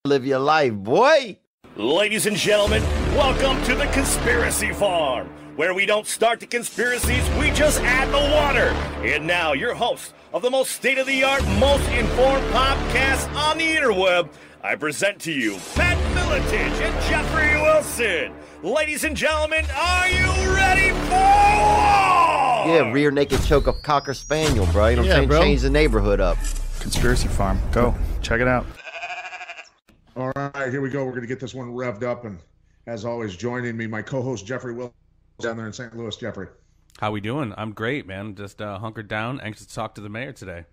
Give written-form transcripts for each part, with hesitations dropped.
Live your life, boy. Ladies and gentlemen, welcome to the Conspiracy Farm, where we don't start the conspiracies, we just add the water. And now, your host of the most state-of-the-art, most informed podcast on the interweb, I present to you Pat Miletich and Jeffrey Wilson. Ladies and gentlemen, are you ready for war? Yeah, rear naked choke of Cocker Spaniel, bro. You know what I'm saying? Bro. Change the neighborhood up. Conspiracy Farm. Go. Check it out. All right, here we go. We're going to get this one revved up. And as always, joining me, my co-host, Jeffrey Wilson, down there in St. Louis. Jeffrey. How we doing? I'm great, man. Just hunkered down, anxious to talk to the mayor today.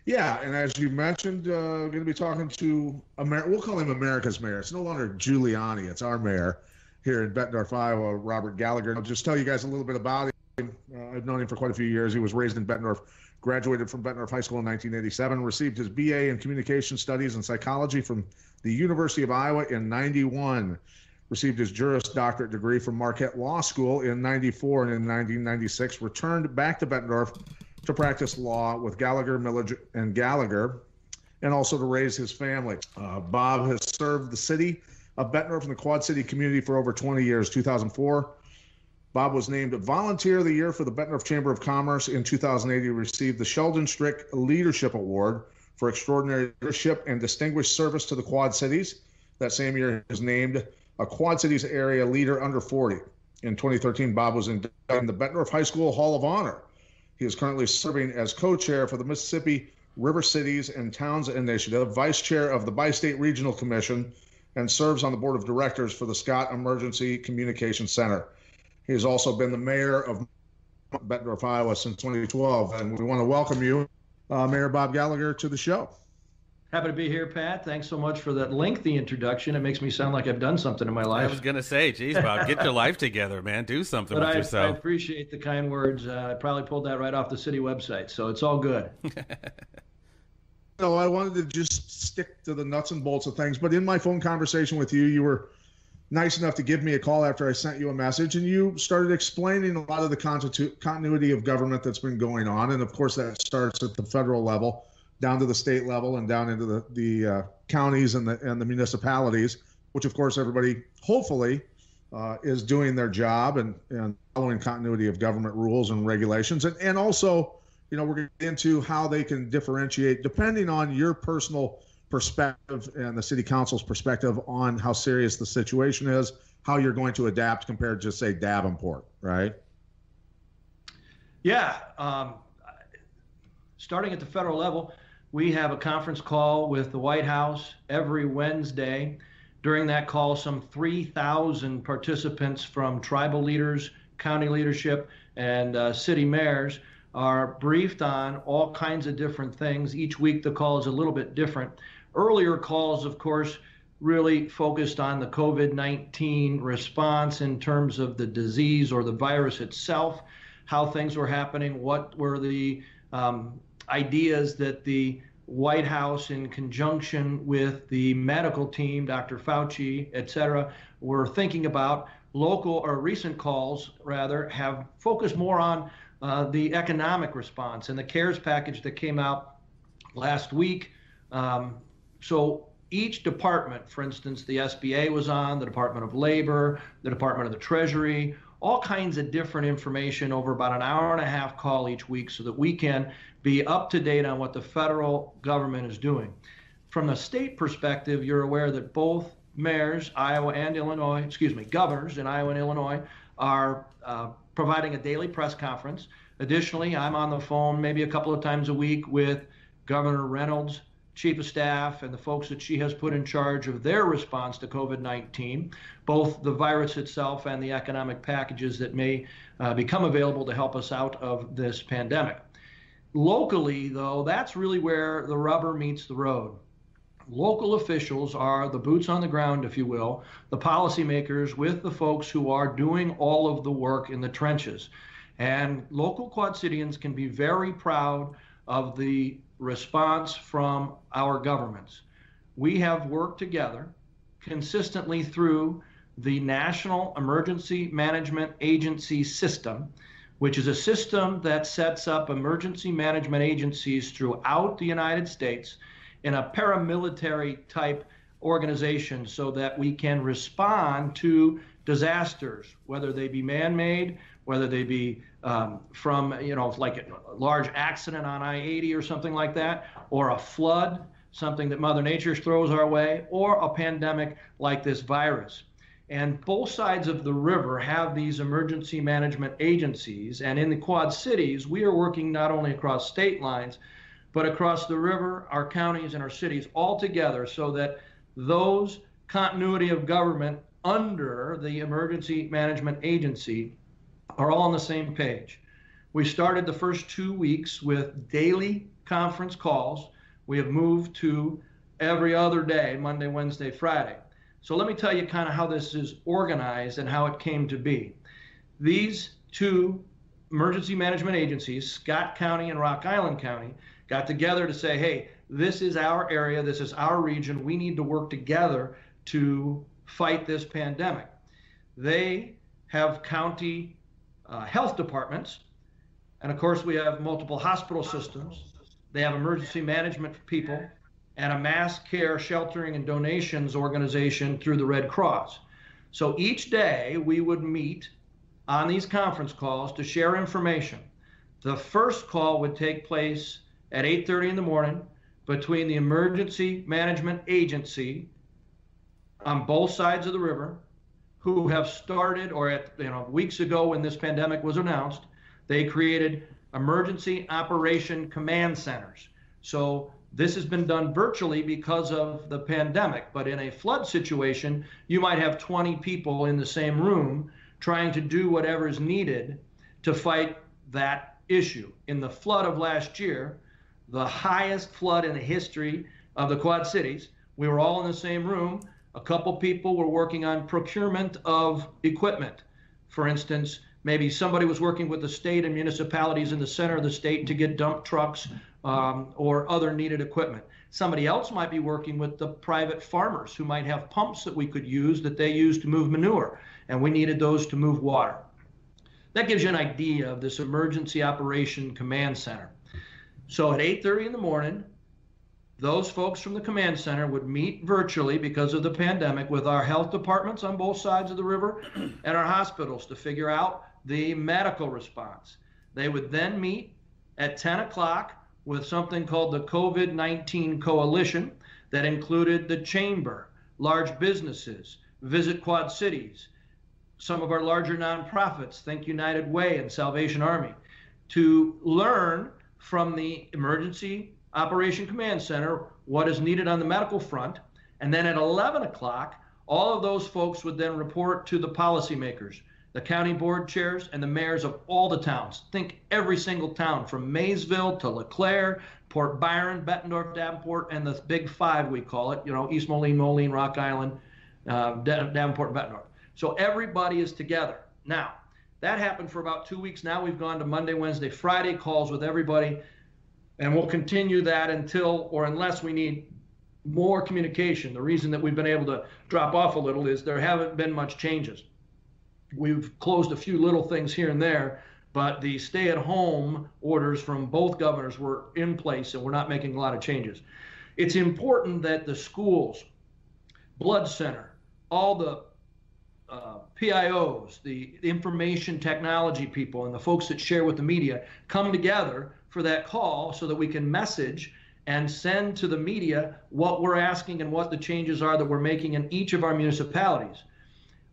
Yeah, and as you mentioned, going to be talking to, we'll call him America's mayor. It's no longer Giuliani. It's our mayor here in Bettendorf, Iowa, Robert Gallagher. I'll just tell you guys a little bit about him. I've known him for quite a few years. He was raised in Bettendorf, graduated from Bettendorf High School in 1987, received his BA in Communication Studies and Psychology from the University of Iowa in 91, received his Juris Doctorate degree from Marquette Law School in 94, and in 1996 returned back to Bettendorf to practice law with Gallagher, Millage, and Gallagher, and also to raise his family. Bob has served the city of Bettendorf and the Quad City community for over 20 years. 2004, Bob was named Volunteer of the Year for the Bettendorf Chamber of Commerce. In 2008, he received the Sheldon Strick Leadership Award for extraordinary leadership and distinguished service to the Quad Cities. That same year, he was named a Quad Cities Area Leader under 40. In 2013, Bob was inducted in the Bettendorf High School Hall of Honor. He is currently serving as co-chair for the Mississippi River Cities and Towns Initiative, vice chair of the Bi-State Regional Commission, and serves on the board of directors for the Scott Emergency Communication Center. He has also been the mayor of Bettendorf, Iowa since 2012, and we want to welcome you, Mayor Bob Gallagher, to the show. Happy to be here, Pat. Thanks so much for that lengthy introduction. It makes me sound like I've done something in my life. I was going to say, geez, Bob, get your life together, man. Do something with I yourself. appreciate the kind words. I probably pulled that right off the city website, so it's all good. No, I wanted to just stick to the nuts and bolts of things, but in my phone conversation with you, you were nice enough to give me a call after I sent you a message, and you started explaining a lot of the continuity of government that's been going on. And of course, that starts at the federal level, down to the state level, and down into the counties and the municipalities, which of course everybody hopefully is doing their job and following continuity of government rules and regulations. And also, you know, we're going to get into how they can differentiate depending on your personal perspective and the city council's perspective on how serious the situation is, how you're going to adapt compared to, say, Davenport, right? Yeah. Starting at the federal level, we have a conference call with the White House every Wednesday. During that call, some 3,000 participants from tribal leaders, county leadership, and city mayors are briefed on all kinds of different things. Each week, the call is a little bit different. Earlier calls, of course, really focused on the COVID-19 response in terms of the disease or the virus itself, how things were happening, what were the ideas that the White House, in conjunction with the medical team, Dr. Fauci, et cetera, were thinking about. Local or recent calls, rather, have focused more on the economic response and the CARES package that came out last week. So each department, for instance, the SBA was on, the Department of Labor, the Department of the Treasury, all kinds of different information over about an hour and a half call each week so that we can be up to date on what the federal government is doing. From the state perspective, you're aware that both mayors, Iowa and Illinois, governors in Iowa and Illinois are providing a daily press conference. Additionally, I'm on the phone maybe a couple of times a week with Governor Reynolds, Chief of Staff, and the folks that she has put in charge of their response to COVID-19, both the virus itself and the economic packages that may become available to help us out of this pandemic. Locally, though, that's really where the rubber meets the road. Local officials are the boots on the ground, if you will, the policymakers with the folks who are doing all of the work in the trenches. And local Quad Cityans can be very proud of the response from our governments. We have worked together consistently through the National Emergency Management Agency system, which is a system that sets up emergency management agencies throughout the United States in a paramilitary type organization so that we can respond to disasters, whether they be man-made, whether they be from, like a large accident on I-80 or something like that, or a flood, something that Mother Nature throws our way, or a pandemic like this virus. And both sides of the river have these emergency management agencies. And in the Quad Cities, we are working not only across state lines, but across the river, our counties and our cities all together, so that those continuity of government under the emergency management agency are all on the same page. We started the first 2 weeks with daily conference calls. We have moved to every other day, Monday, Wednesday, Friday. So let me tell you kind of how this is organized and how it came to be. These two emergency management agencies, Scott County and Rock Island County, got together to say, hey, this is our area, this is our region, we need to work together to fight this pandemic. They have county health departments, and of course we have multiple hospital systems. They have emergency management people and a mass care sheltering and donations organization through the Red Cross. So each day we would meet on these conference calls to share information. The first call would take place at 8:30 in the morning between the emergency management agency on both sides of the river, who have started, or weeks ago when this pandemic was announced, they created emergency operation command centers. So this has been done virtually because of the pandemic, but in a flood situation, you might have 20 people in the same room trying to do whatever is needed to fight that issue. In the flood of last year, the highest flood in the history of the Quad Cities, we were all in the same room. A couple people were working on procurement of equipment. For instance, maybe somebody was working with the state and municipalities in the center of the state to get dump trucks or other needed equipment. Somebody else might be working with the private farmers who might have pumps that we could use that they use to move manure, and we needed those to move water. That gives you an idea of this emergency operation command center. So at 8:30 in the morning, those folks from the command center would meet virtually because of the pandemic with our health departments on both sides of the river and our hospitals to figure out the medical response. They would then meet at 10 o'clock with something called the COVID-19 Coalition that included the Chamber, large businesses, Visit Quad Cities, some of our larger nonprofits, think United Way and Salvation Army, to learn from the Emergency Operation Command Center what is needed on the medical front. And then at 11 o'clock, all of those folks would then report to the policymakers, the county board chairs, and the mayors of all the towns. Think every single town from Maysville to LeClaire, Port Byron, Bettendorf, Davenport, and the big five we call it, East Moline, Rock Island, Davenport, and Bettendorf. So everybody is together. Now, that happened for about 2 weeks. Now we've gone to Monday, Wednesday, Friday calls with everybody, and we'll continue that until or unless we need more communication. The reason that we've been able to drop off a little is there haven't been much changes. We've closed a few little things here and there, but the stay-at-home orders from both governors were in place, and we're not making a lot of changes. It's important that the schools, blood center, all the PIOs, the information technology people, and the folks that share with the media come together for that call so that we can message and send to the media what we're asking and what the changes are that we're making in each of our municipalities.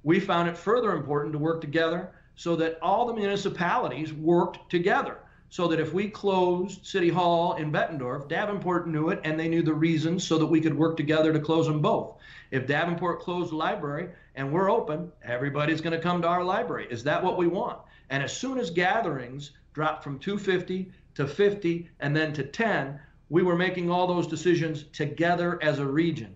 We found it further important to work together so that all the municipalities worked together, so that if we closed City Hall in Bettendorf, Davenport knew it and they knew the reasons so that we could work together to close them both. If Davenport closed the library and we're open, everybody's going to come to our library. Is that what we want? And as soon as gatherings dropped from 250 to 50 and then to 10, we were making all those decisions together as a region.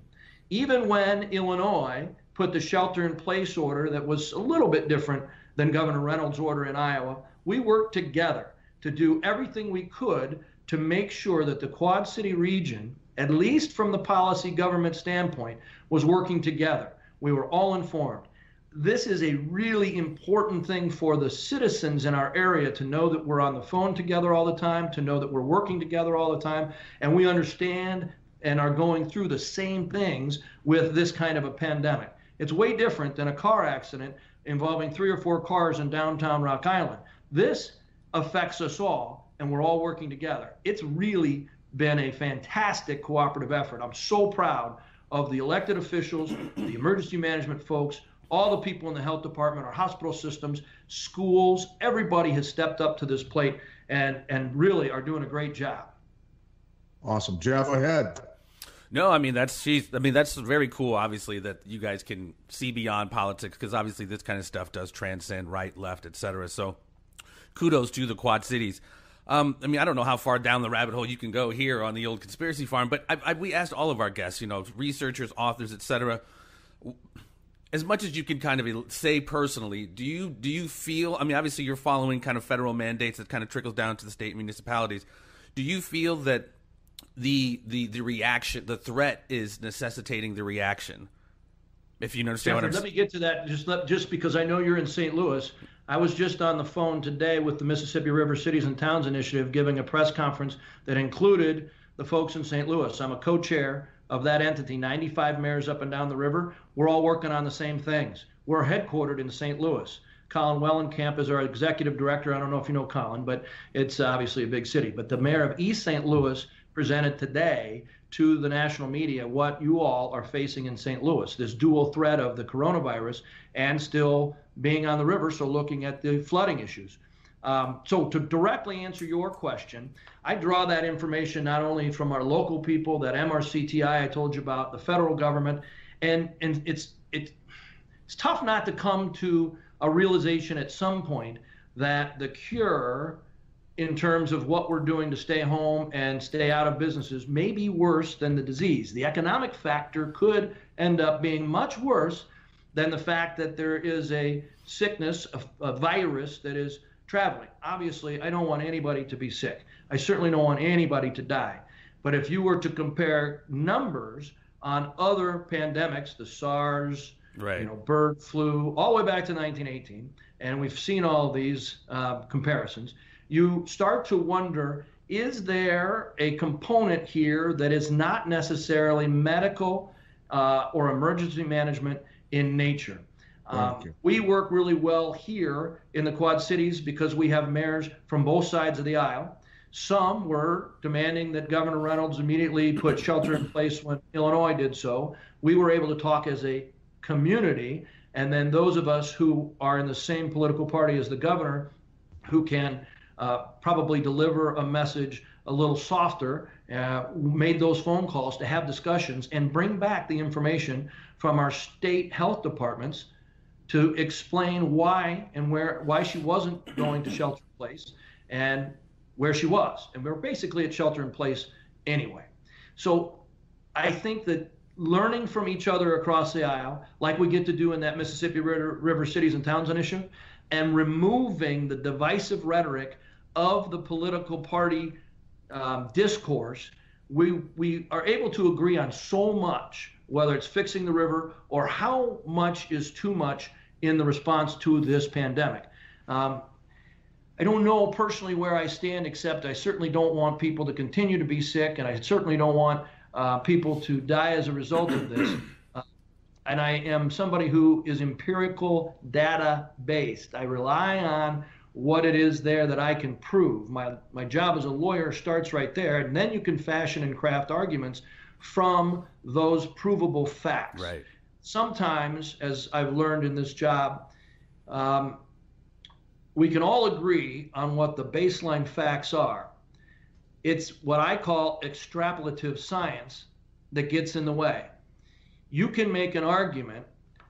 Even when Illinois put the shelter-in-place order that was a little bit different than Governor Reynolds' order in Iowa, we worked together to do everything we could to make sure that the Quad City region, at least from the policy government standpoint, was working together. We were all informed. This is a really important thing for the citizens in our area to know that we're on the phone together all the time, to know that we're working together all the time, and we understand and are going through the same things with this kind of a pandemic. It's way different than a car accident involving 3 or 4 cars in downtown Rock Island. This affects us all, and we're all working together. It's really been a fantastic cooperative effort. I'm so proud of the elected officials, the emergency management folks, all the people in the health department, our hospital systems, schools. Everybody has stepped up to this plate and really are doing a great job. Awesome. Jeff, go ahead. No, I mean that's very cool. Obviously, that you guys can see beyond politics, because obviously this kind of stuff does transcend right, left, etc. So, kudos to the Quad Cities. I mean, I don't know how far down the rabbit hole you can go here on the old conspiracy farm, but we asked all of our guests, researchers, authors, etc. As much as you can kind of say personally, do you feel? I mean, obviously you're following kind of federal mandates that kind of trickles down to the state municipalities. Do you feel that the reaction, the threat, is necessitating the reaction? If you understand what I'm saying. Let me get to that just because I know you're in St. Louis. I was just on the phone today with the Mississippi River Cities and Towns Initiative, giving a press conference that included the folks in St. Louis. I'm a co-chair of that entity, 95 mayors up and down the river. We're all working on the same things. We're headquartered in St. Louis. Colin Wellenkamp is our executive director. I don't know if you know Colin, but it's obviously a big city. But the mayor of East St. Louis presented today to the national media what you all are facing in St. Louis, this dual threat of the coronavirus and still being on the river, so looking at the flooding issues. So to directly answer your question, I draw that information not only from our local people, that MRCTI I told you about, the federal government, and it's tough not to come to a realization at some point that the cure in terms of what we're doing to stay home and stay out of businesses may be worse than the disease. The economic factor could end up being much worse than the fact that there is a sickness, a virus that is traveling. Obviously, I don't want anybody to be sick. I certainly don't want anybody to die. But if you were to compare numbers on other pandemics, the SARS, right, bird flu, all the way back to 1918, and we've seen all these comparisons, you start to wonder, is there a component here that is not necessarily medical or emergency management in nature? We work really well here in the Quad Cities because we have mayors from both sides of the aisle. Some were demanding that Governor Reynolds immediately put shelter in place when Illinois did so. We were able to talk as a community, and then those of us who are in the same political party as the governor, who can probably deliver a message a little softer, made those phone calls to have discussions and bring back the information from our state health departments to explain why she wasn't going to shelter in place and where she was. And we were basically at shelter in place anyway. So I think that learning from each other across the aisle, like we get to do in that Mississippi River Cities and Towns Initiative, and removing the divisive rhetoric of the political party discourse, we are able to agree on so much, whether it's fixing the river or how much is too much in the response to this pandemic. I don't know personally where I stand, except I certainly don't want people to continue to be sick, and I certainly don't want people to die as a result of this. And I am somebody who is empirical data based. I rely on what it is there that I can prove. My job as a lawyer starts right there, and then you can fashion and craft arguments from those provable facts. Right. Sometimes, as I've learned in this job, we can all agree on what the baseline facts are. It's what I call extrapolative science that gets in the way. You can make an argument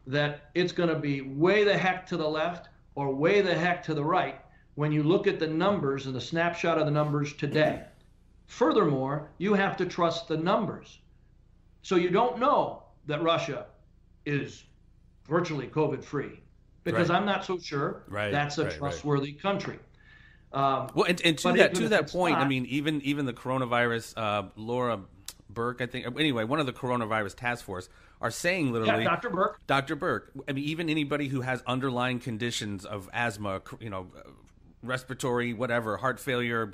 that it's going to be way the heck to the left or way the heck to the right when you look at the numbers and the snapshot of the numbers today. Furthermore, you have to trust the numbers. So you don't know that Russia is virtually COVID-free, because I'm not so sure that's a trustworthy country. Well, and to that point, I mean, even the coronavirus, Laura Burke, I think, anyway, one of the coronavirus task force are saying literally, Dr. Burke. I mean, even anybody who has underlying conditions of asthma, respiratory, whatever, heart failure,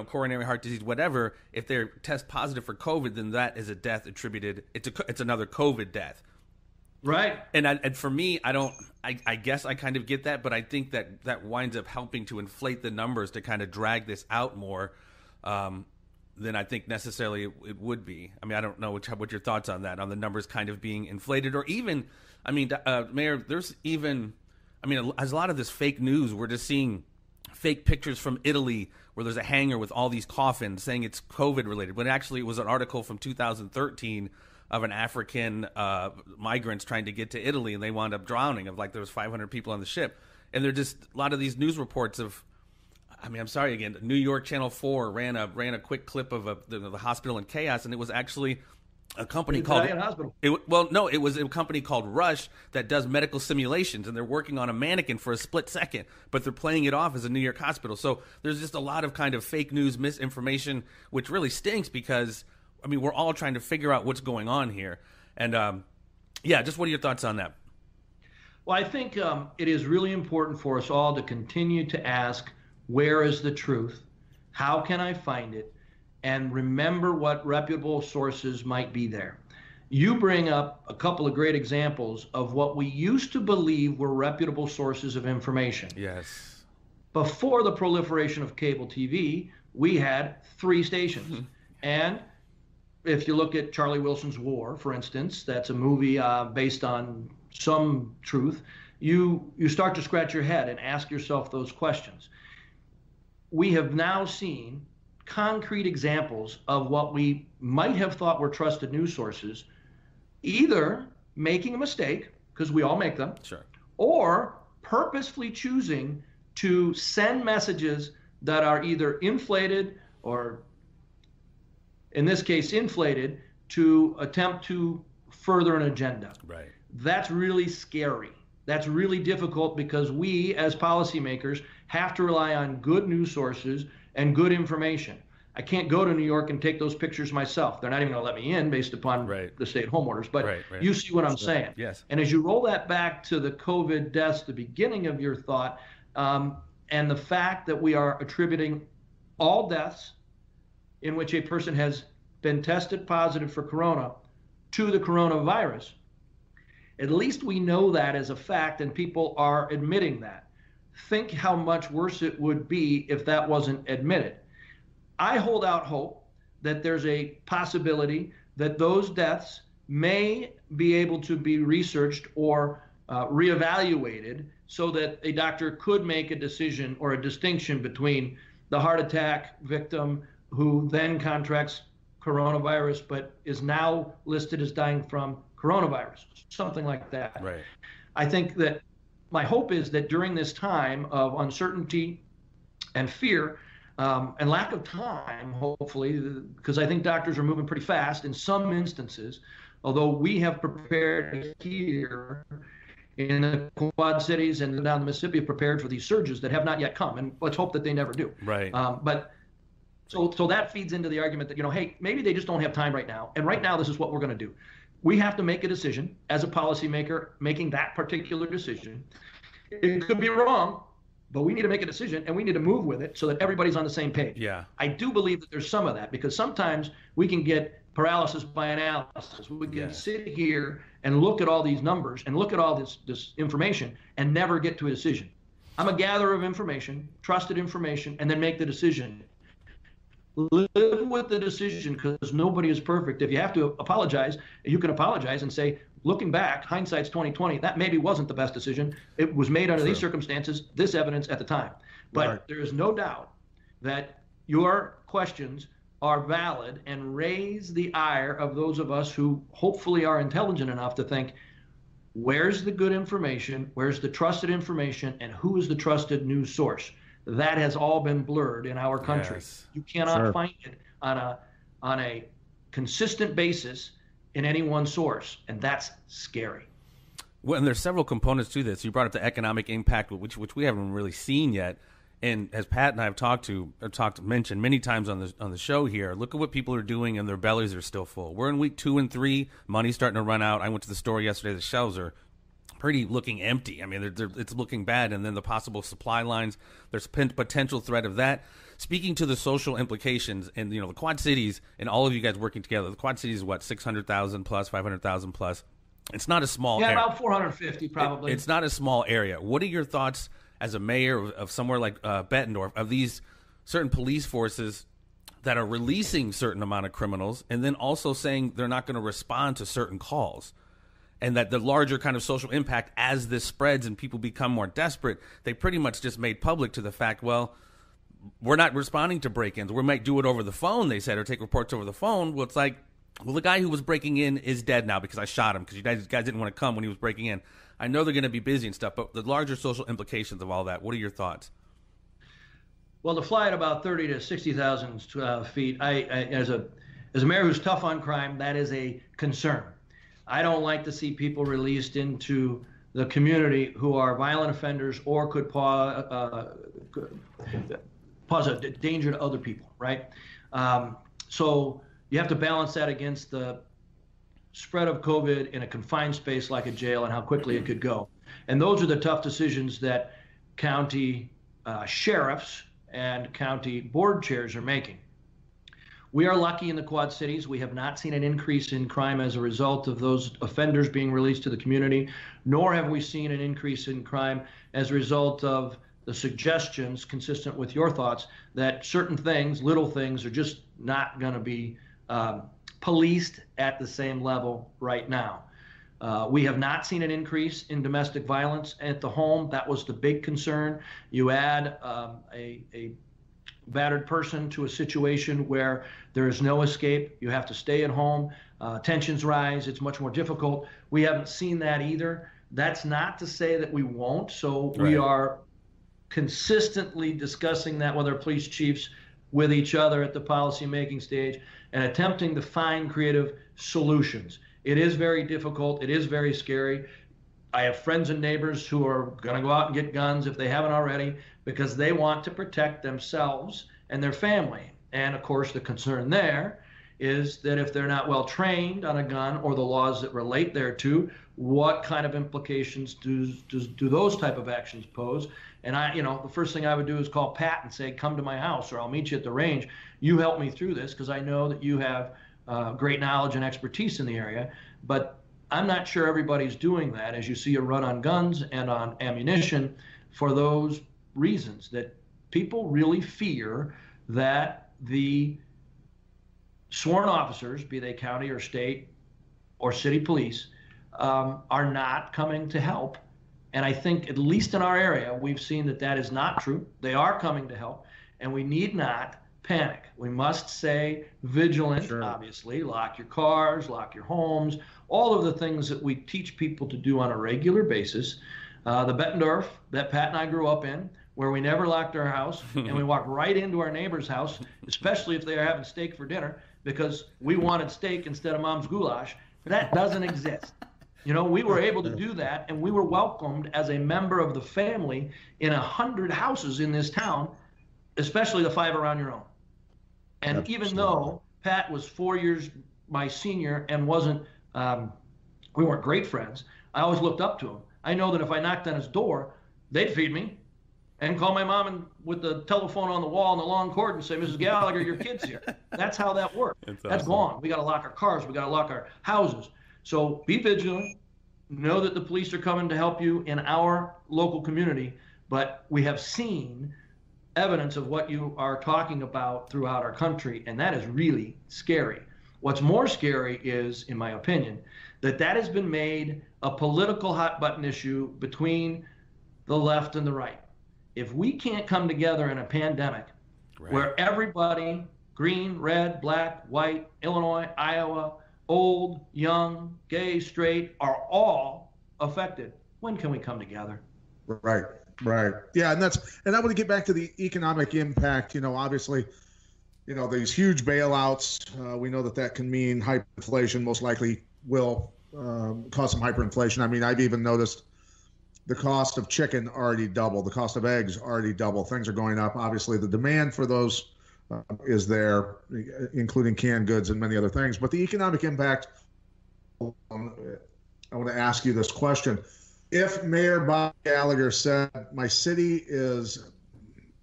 coronary heart disease, whatever, if they're test positive for COVID, then that is a death attributed. It's another COVID death. Right. And for me, I guess I kind of get that, but I think that winds up helping to inflate the numbers to kind of drag this out more than I think necessarily it would be. I mean, I don't know what your thoughts on that, on the numbers kind of being inflated, or even, Mayor, there's even, as a lot of this fake news, we're just seeing fake pictures from Italy where there's a hangar with all these coffins saying it's COVID related, when actually it was an article from 2013 of an African migrants trying to get to Italy, and they wound up drowning. There was 500 people on the ship, and they're just a lot of these news reports of. I'm sorry again. New York Channel 4 ran a quick clip of the hospital in chaos, and it was actually a company called. It was a company called Rush that does medical simulations, and they're working on a mannequin for a split second, but they're playing it off as a New York hospital. So there's just a lot of kind of fake news, misinformation, which really stinks because. We're all trying to figure out what's going on here. And, just what are your thoughts on that? Well, I think it is really important for us all to continue to ask, where is the truth? How can I find it? And remember what reputable sources might be there. You bring up a couple of great examples of what we used to believe were reputable sources of information. Yes. Before the proliferation of cable TV, we had 3 stations. And if you look at Charlie Wilson's War, for instance, that's a movie based on some truth, you start to scratch your head and ask yourself those questions. We have now seen concrete examples of what we might have thought were trusted news sources, either making a mistake, because we all make them, sure, or purposefully choosing to send messages that are either inflated or in this case, inflated to attempt to further an agenda. Right. That's really scary. That's really difficult because we, as policymakers, have to rely on good news sources and good information. I can't go to New York and take those pictures myself. They're not even going to let me in based upon the stay-at-home orders. But you see what I'm saying. Yes. And as you roll that back to the COVID deaths, the beginning of your thought, and the fact that we are attributing all deaths in which a person has been tested positive for corona to the coronavirus, at least we know that as a fact, and people are admitting that. Think how much worse it would be if that wasn't admitted. I hold out hope that there's a possibility that those deaths may be able to be researched or reevaluated so that a doctor could make a decision or a distinction between the heart attack victim who then contracts coronavirus but is now listed as dying from coronavirus, something like that. Right. I think that my hope is that during this time of uncertainty and fear and lack of time, hopefully, because I think doctors are moving pretty fast in some instances, although we have prepared here in the Quad Cities and down the Mississippi, have prepared for these surges that have not yet come, and let's hope that they never do. Right. So that feeds into the argument that, hey, maybe they just don't have time right now, and right now this is what we're going to do. We have to make a decision as a policymaker making that particular decision. It could be wrong, but we need to make a decision and we need to move with it so that everybody's on the same page. Yeah. I do believe that there's some of that because sometimes we can get paralysis by analysis. We can sit here and look at all these numbers and look at all this information and never get to a decision. I'm a gatherer of information, trusted information, and then make the decision. Live with the decision because nobody is perfect. If you have to apologize, you can apologize and say, looking back, hindsight's 2020, that maybe wasn't the best decision. It was made under these circumstances, this evidence at the time. But there is no doubt that your questions are valid and raise the ire of those of us who hopefully are intelligent enough to think, where's the good information, where's the trusted information, and who is the trusted news source? That has all been blurred in our country. Yes. You cannot find it on a consistent basis in any one source, and that's scary. Well, and there's several components to this. You brought up the economic impact, which we haven't really seen yet. And as Pat and I have mentioned many times on the show here, look at what people are doing, and their bellies are still full. We're in week 2 and 3. Money's starting to run out. I went to the store yesterday. The shelves are pretty looking empty. I mean, it's looking bad. And then the possible supply lines, there's potential threat of that. Speaking to the social implications, and the Quad Cities and all of you guys working together, the Quad Cities is what, 600,000 plus, 500,000 plus. It's not a small area. Yeah, about 450 probably. It's not a small area. What are your thoughts as a mayor of somewhere like Bettendorf, of these certain police forces that are releasing certain amount of criminals and then also saying they're not going to respond to certain calls? And that the larger kind of social impact as this spreads and people become more desperate, they pretty much just made public to the fact, well, we're not responding to break-ins. We might do it over the phone, they said, or take reports over the phone. Well, it's like, well, the guy who was breaking in is dead now because I shot him because you guys didn't want to come when he was breaking in. I know they're going to be busy and stuff, but the larger social implications of all that, what are your thoughts? Well, to fly at about 30 to 60,000 feet, as a mayor who's tough on crime, that is a concern. I don't like to see people released into the community who are violent offenders or could pose a danger to other people, right? So you have to balance that against the spread of COVID in a confined space like a jail and how quickly it could go. And those are the tough decisions that county sheriffs and county board chairs are making. We are lucky in the Quad Cities. We have not seen an increase in crime as a result of those offenders being released to the community, nor have we seen an increase in crime as a result of the suggestions, consistent with your thoughts, that certain things, little things, are just not going to be policed at the same level right now. We have not seen an increase in domestic violence at the home. That was the big concern. You add a battered person to a situation where there is no escape. You have to stay at home. Tensions rise. It's much more difficult. We haven't seen that either. That's not to say that we won't. So we are consistently discussing that with our police chiefs, with each other at the policy-making stage, and attempting to find creative solutions. It is very difficult. It is very scary. I have friends and neighbors who are going to go out and get guns if they haven't already because they want to protect themselves and their family. And of course, the concern there is that if they're not well trained on a gun or the laws that relate thereto, what kind of implications do those type of actions pose? And the first thing I would do is call Pat and say, come to my house or I'll meet you at the range. You help me through this because I know that you have great knowledge and expertise in the area. But I'm not sure everybody's doing that as you see a run on guns and on ammunition for those reasons, that people really fear that the sworn officers, be they county or state or city police, are not coming to help. And I think, at least in our area, we've seen that that is not true. They are coming to help, and we need not panic. We must stay vigilant, obviously. Lock your cars, lock your homes, all of the things that we teach people to do on a regular basis. The Bettendorf that Pat and I grew up in, where we never locked our house, and we walked right into our neighbor's house, especially if they are having steak for dinner, because we wanted steak instead of mom's goulash. That doesn't exist. We were able to do that, and we were welcomed as a member of the family in 100 houses in this town, especially the 5 around your own. And even though Pat was 4 years my senior and we weren't great friends, I always looked up to him. I know that if I knocked on his door, they'd feed me and call my mom and with the telephone on the wall and the long cord and say, Mrs. Gallagher, your kid's here. That's how that worked. That's gone. We got to lock our cars. We got to lock our houses. So be vigilant. Know that the police are coming to help you in our local community, but we have seen evidence of what you are talking about throughout our country, and that is really scary. What's more scary is, in my opinion, that has been made a political hot-button issue between the left and the right. If we can't come together in a pandemic where everybody, green, red, black, white, Illinois, Iowa, old, young, gay, straight, are all affected, when can we come together? Right. Yeah, and I want to get back to the economic impact. Obviously, these huge bailouts. We know that can mean hyperinflation. Most likely will cause some hyperinflation. I mean, I've even noticed the cost of chicken already doubled. The cost of eggs already doubled. Things are going up. Obviously, the demand for those is there, including canned goods and many other things. But the economic impact, I want to ask you this question. if Mayor Bob Gallagher said my city is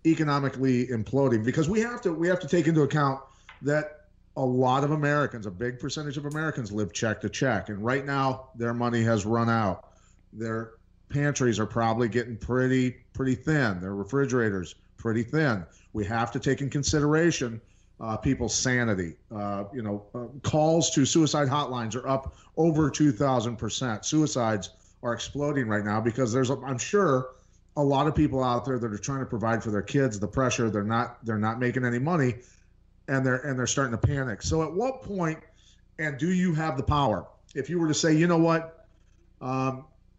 economically imploding, because we have to take into account that a lot of Americans, a big percentage of Americans, live check to check, and right now their money has run out. Their pantries are probably getting pretty thin. Their refrigerators pretty thin. We have to take in consideration people's sanity. Calls to suicide hotlines are up over 2,000%. Suicides are exploding right now because I'm sure a lot of people out there that are trying to provide for their kids. The pressure, they're not making any money, and they're starting to panic. So at what point, and do you have the power? If you were to say, you know what,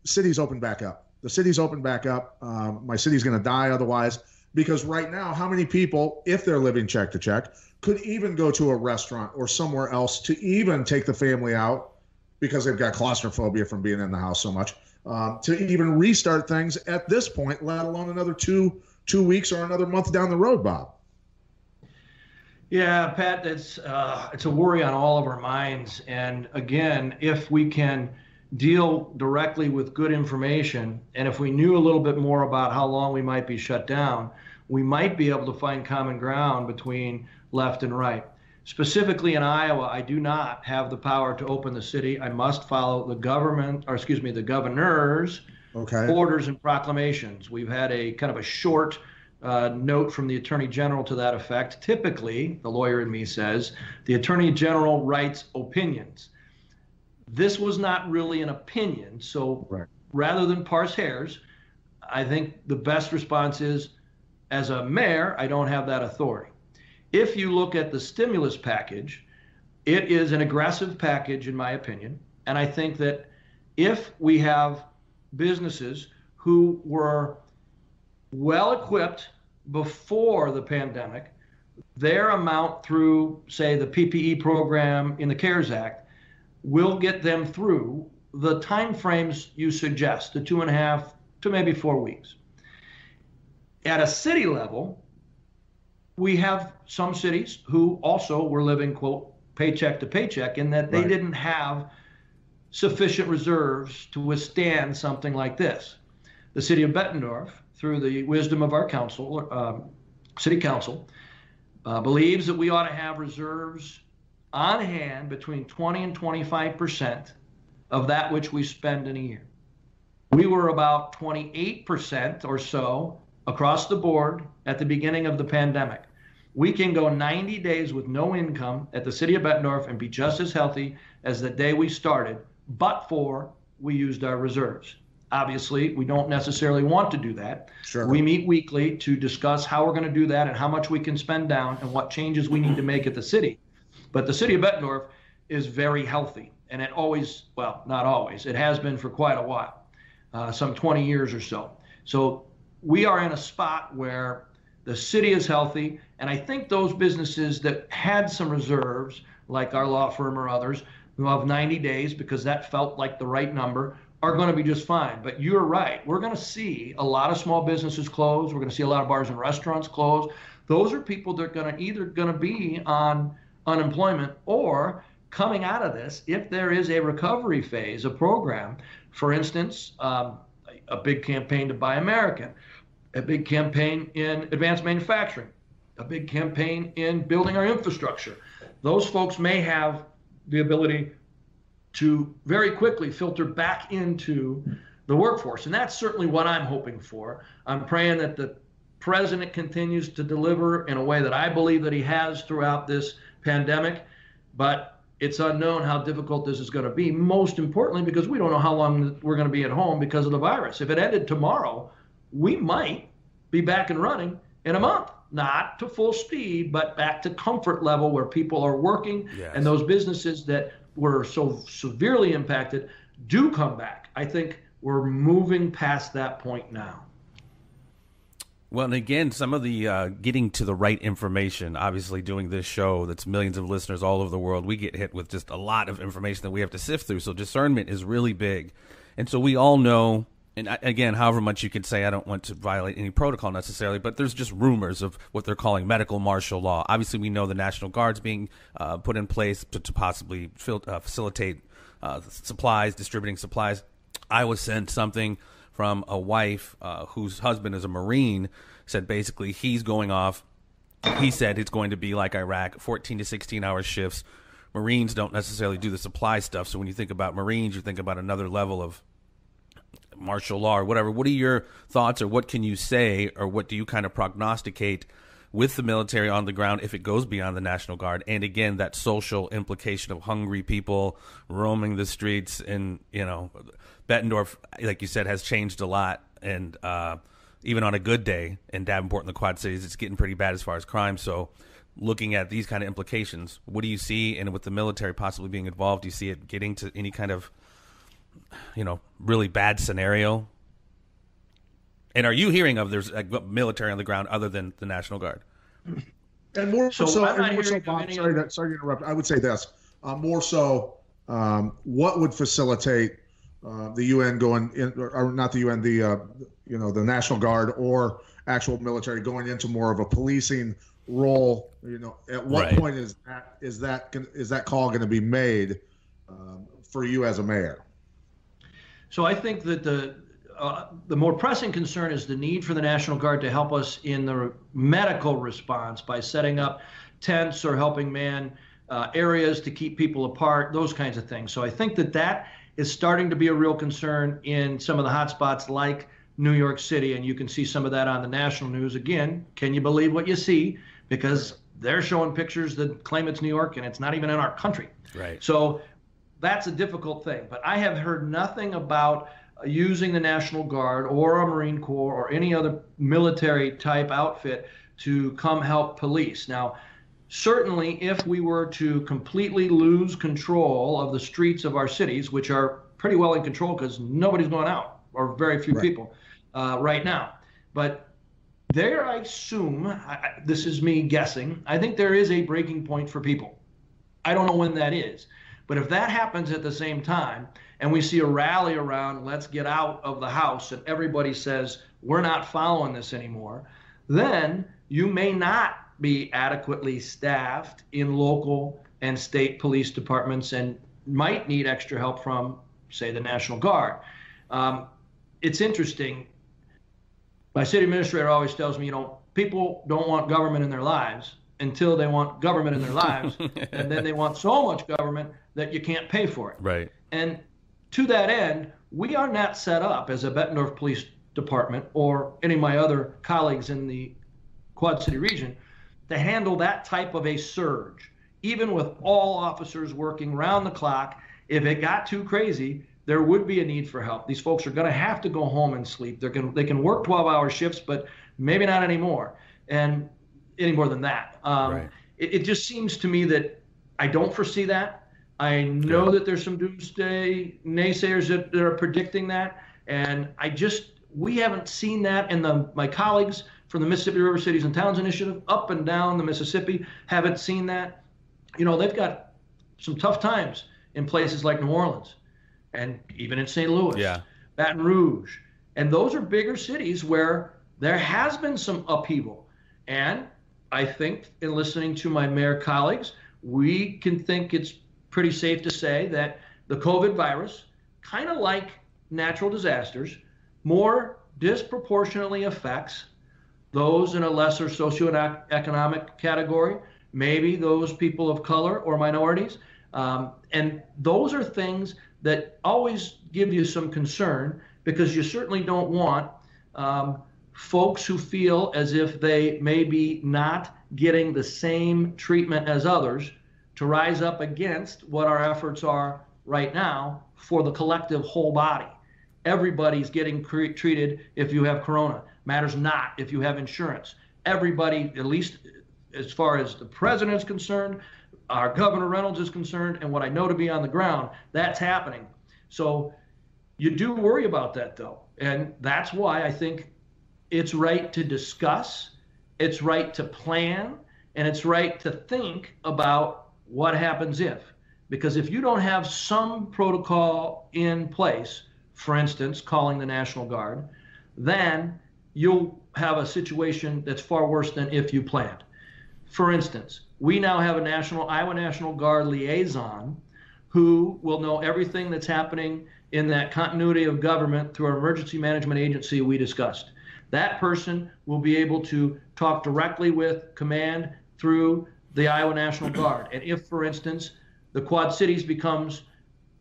city's open back up. The city's open back up. My city's going to die otherwise. Because right now, how many people, if they're living check to check, could even go to a restaurant or somewhere else to even take the family out because they've got claustrophobia from being in the house so much, to even restart things at this point, let alone another two weeks or another month down the road, Bob? Yeah, Pat, it's a worry on all of our minds. And again, if we can deal directly with good information, and if we knew a little bit more about how long we might be shut down, we might be able to find common ground between left and right. Specifically in Iowa, I do not have the power to open the city. I must follow the governor's orders and proclamations. We've had a kind of a short note from the Attorney General to that effect. Typically, the lawyer in me says, the Attorney General writes opinions. This was not really an opinion, so rather than parse hairs, I think the best response is, as a mayor, I don't have that authority. If you look at the stimulus package, it is an aggressive package, in my opinion, and I think that if we have businesses who were well equipped before the pandemic, their amount through, say, the PPE program in the CARES Act will get them through the time frames you suggest, the 2.5 to maybe 4 weeks. At a city level, we have some cities who also were living, quote, paycheck to paycheck, in that they didn't have sufficient reserves to withstand something like this. The city of Bettendorf, through the wisdom of our council, city council, believes that we ought to have reserves on hand between 20 and 25% of that which we spend in a year. We were about 28% or so across the board at the beginning of the pandemic. We can go 90 days with no income at the city of Bettendorf and be just as healthy as the day we started, but for we used our reserves. Obviously, we don't necessarily want to do that. Sure. We meet weekly to discuss how we're going to do that and how much we can spend down and what changes we need to make at the city. But the city of Bettendorf is very healthy, and it always, well, not always, it has been for quite a while, some 20 years or so. So we are in a spot where the city is healthy, and I think those businesses that had some reserves, like our law firm or others, who have 90 days because that felt like the right number, are going to be just fine. But you're right. We're going to see a lot of small businesses close. We're going to see a lot of bars and restaurants close. Those are people that are either going to be on unemployment or coming out of this, if there is a recovery phase, a program, for instance, a big campaign to Buy American, a big campaign in advanced manufacturing, a big campaign in building our infrastructure. Those folks may have the ability to very quickly filter back into the workforce. And that's certainly what I'm hoping for. I'm praying that the president continues to deliver in a way that I believe that he has throughout this pandemic, but it's unknown how difficult this is going to be, most importantly because we don't know how long we're going to be at home because of the virus. If it ended tomorrow, we might be back and running in a month, not to full speed, but back to comfort level where people are working. Yes. And those businesses that were so severely impacted do come back. I think we're moving past that point now. Well, and again, some of the getting to the right information, obviously doing this show that's millions of listeners all over the world, we get hit with just a lot of information that we have to sift through. So discernment is really big. And so we all know, and again, however much you can say, I don't want to violate any protocol necessarily, but there's just rumors of what they're calling medical martial law. Obviously, we know the National Guard's being put in place to possibly facilitate supplies, distributing supplies. I was sent something from a wife whose husband is a Marine, said basically he's going off. He said it's going to be like Iraq, 14 to 16-hour shifts. Marines don't necessarily do the supply stuff. So when you think about Marines, you think about another level of martial law or whatever. What are your thoughts, or what can you say, or what do you kind of prognosticate with the military on the ground if it goes beyond the National Guard? And again, that social implication of hungry people roaming the streets. And, you know, Bettendorf, like you said, has changed a lot. And even on a good day in Davenport and the Quad Cities, it's getting pretty bad as far as crime. So looking at these kind of implications, what do you see? And with the military possibly being involved, do you see it getting to any kind of, you know, really bad scenario? And are you hearing of there's military on the ground other than the National Guard? And more so, Bob, sorry to interrupt. I would say this, more so, what would facilitate the UN going in, or not the UN, the National Guard or actual military going into more of a policing role? You know, at what point is that call going to be made for you as a mayor? So I think that the more pressing concern is the need for the National Guard to help us in the medical response by setting up tents or helping man areas to keep people apart, those kinds of things. So I think that is starting to be a real concern in some of the hot spots like New York City, and you can see some of that on the national news. Again, can you believe what you see? Because they're showing pictures that claim it's New York, and it's not even in our country. Right. So that's a difficult thing. But I have heard nothing about using the National Guard or a Marine Corps or any other military type outfit to come help police. Now, certainly if we were to completely lose control of the streets of our cities, which are pretty well in control because nobody's going out, or very few people right now. But there, I assume, this is me guessing, I think there is a breaking point for people. I don't know when that is. But if that happens at the same time, and we see a rally around, let's get out of the house, and everybody says, we're not following this anymore, then you may not be adequately staffed in local and state police departments and might need extra help from, say, the National Guard. It's interesting. My city administrator always tells me, you know, people don't want government in their lives until they want government in their lives, and then they want so much government that you can't pay for it. Right. And to that end, we are not set up as a Bettendorf Police Department or any of my other colleagues in the Quad City region to handle that type of a surge. Even with all officers working round the clock, if it got too crazy, there would be a need for help. These folks are going to have to go home and sleep. They can work 12-hour shifts, but maybe not anymore, and any more than that. It just seems to me that I don't foresee that. I know that there's some doomsday naysayers that are predicting that, and we haven't seen that. And my colleagues from the Mississippi River Cities and Towns Initiative up and down the Mississippi haven't seen that. You know, they've got some tough times in places like New Orleans and even in St. Louis, Baton Rouge. And those are bigger cities where there has been some upheaval. And I think in listening to my mayor colleagues, we can think it's pretty safe to say that the COVID virus, kind of like natural disasters, more disproportionately affects those in a lesser socioeconomic category, maybe those people of color or minorities. And those are things that always give you some concern, because you certainly don't want folks who feel as if they may be not getting the same treatment as others to rise up against what our efforts are right now for the collective whole body. Everybody's getting treated if you have corona. Matters not if you have insurance. Everybody, at least as far as the president is concerned, our Governor Reynolds is concerned, and what I know to be on the ground, that's happening. So you do worry about that, though. And that's why I think it's right to discuss, it's right to plan, and it's right to think about what happens if. Because if you don't have some protocol in place, for instance, calling the National Guard, then you'll have a situation that's far worse than if you planned. For instance, we now have a Iowa National Guard liaison who will know everything that's happening in that continuity of government through our emergency management agency we discussed. That person will be able to talk directly with command through the Iowa National Guard. And if, for instance, the Quad Cities becomes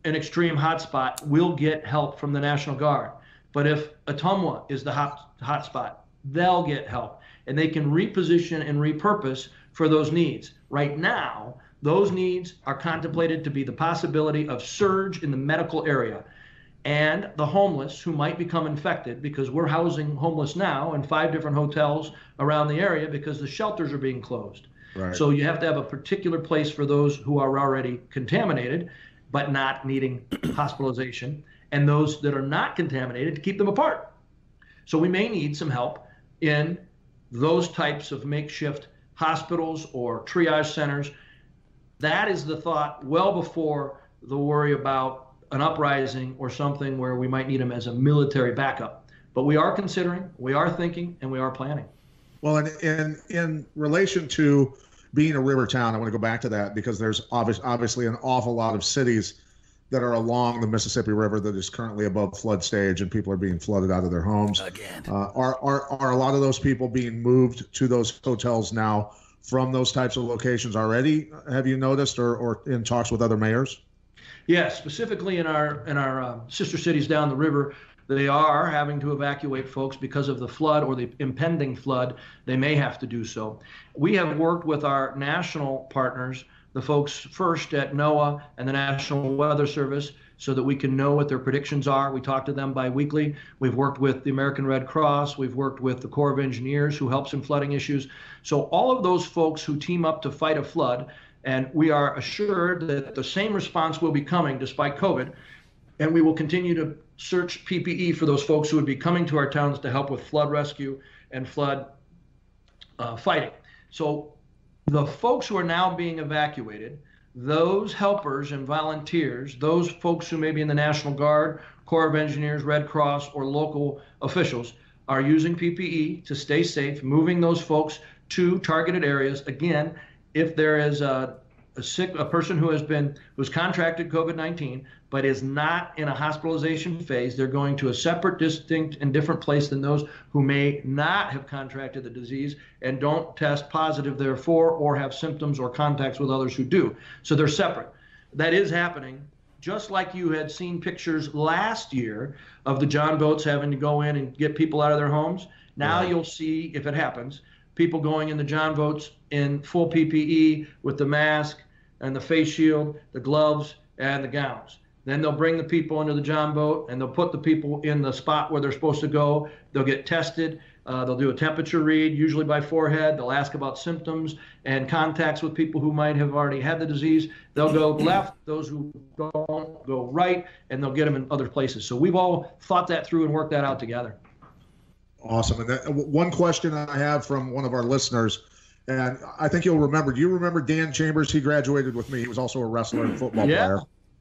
an extreme hotspot, we'll get help from the National Guard. But if Ottumwa is the hotspot, they'll get help. And they can reposition and repurpose for those needs. Right now, those needs are contemplated to be the possibility of surge in the medical area and the homeless who might become infected, because we're housing homeless now in 5 different hotels around the area because the shelters are being closed. Right. So you have to have a particular place for those who are already contaminated but not needing hospitalization, and those that are not contaminated to keep them apart. So we may need some help in those types of makeshift hospitals or triage centers. That is the thought well before the worry about an uprising or something where we might need them as a military backup. But we are considering, we are thinking, and we are planning. Well, and in relation to being a river town, I want to go back to that because there's obviously an awful lot of cities that are along the Mississippi River that is currently above flood stage, and people are being flooded out of their homes. Again. Are a lot of those people being moved to those hotels now from those types of locations already? Have you noticed, or in talks with other mayors? Yes, specifically in our sister cities down the river, they are having to evacuate folks because of the flood or the impending flood. They may have to do so. We have worked with our national partners, the folks first at NOAA and the National Weather Service, so that we can know what their predictions are. We talk to them biweekly. We've worked with the American Red Cross. We've worked with the Corps of Engineers, who helps in flooding issues. So all of those folks who team up to fight a flood, and we are assured that the same response will be coming despite COVID, and we will continue to search PPE for those folks who would be coming to our towns to help with flood rescue and flood fighting. So the folks who are now being evacuated, those helpers and volunteers, those folks who may be in the National Guard, Corps of Engineers, Red Cross, or local officials, are using PPE to stay safe, moving those folks to targeted areas. Again, if there is a person who's contracted COVID-19 but is not in a hospitalization phase, they're going to a separate, distinct, and different place than those who may not have contracted the disease and don't test positive therefore, or have symptoms or contacts with others who do. So they're separate. That is happening, just like you had seen pictures last year of the John boats having to go in and get people out of their homes. Now You'll see, if it happens, people going in the John boats in full PPE with the mask and the face shield, the gloves, and the gowns. Then they'll bring the people into the John boat, and they'll put the people in the spot where they're supposed to go. They'll get tested. They'll do a temperature read, usually by forehead. They'll ask about symptoms and contacts with people who might have already had the disease. They'll go left, those who don't go right, and they'll get them in other places. So we've all thought that through and worked that out together. Awesome. And one question I have from one of our listeners, and I think you'll remember. Do you remember Dan Chambers? He graduated with me. He was also a wrestler and football player.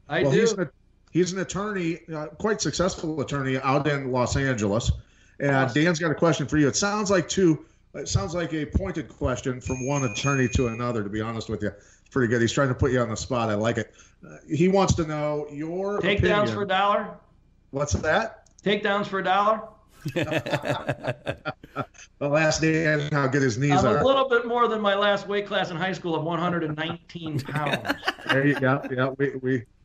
I do. He's an attorney, quite successful attorney out in Los Angeles. And Awesome. Dan's got a question for you. It sounds like a pointed question from one attorney to another, to be honest with you. It's pretty good. He's trying to put you on the spot. I like it. He wants to know your opinion. Takedowns for $1? What's that? Takedowns for $1? Well, ask Dan how good his knees are. A little bit more than my last weight class in high school of 119 pounds. There you go. Yeah,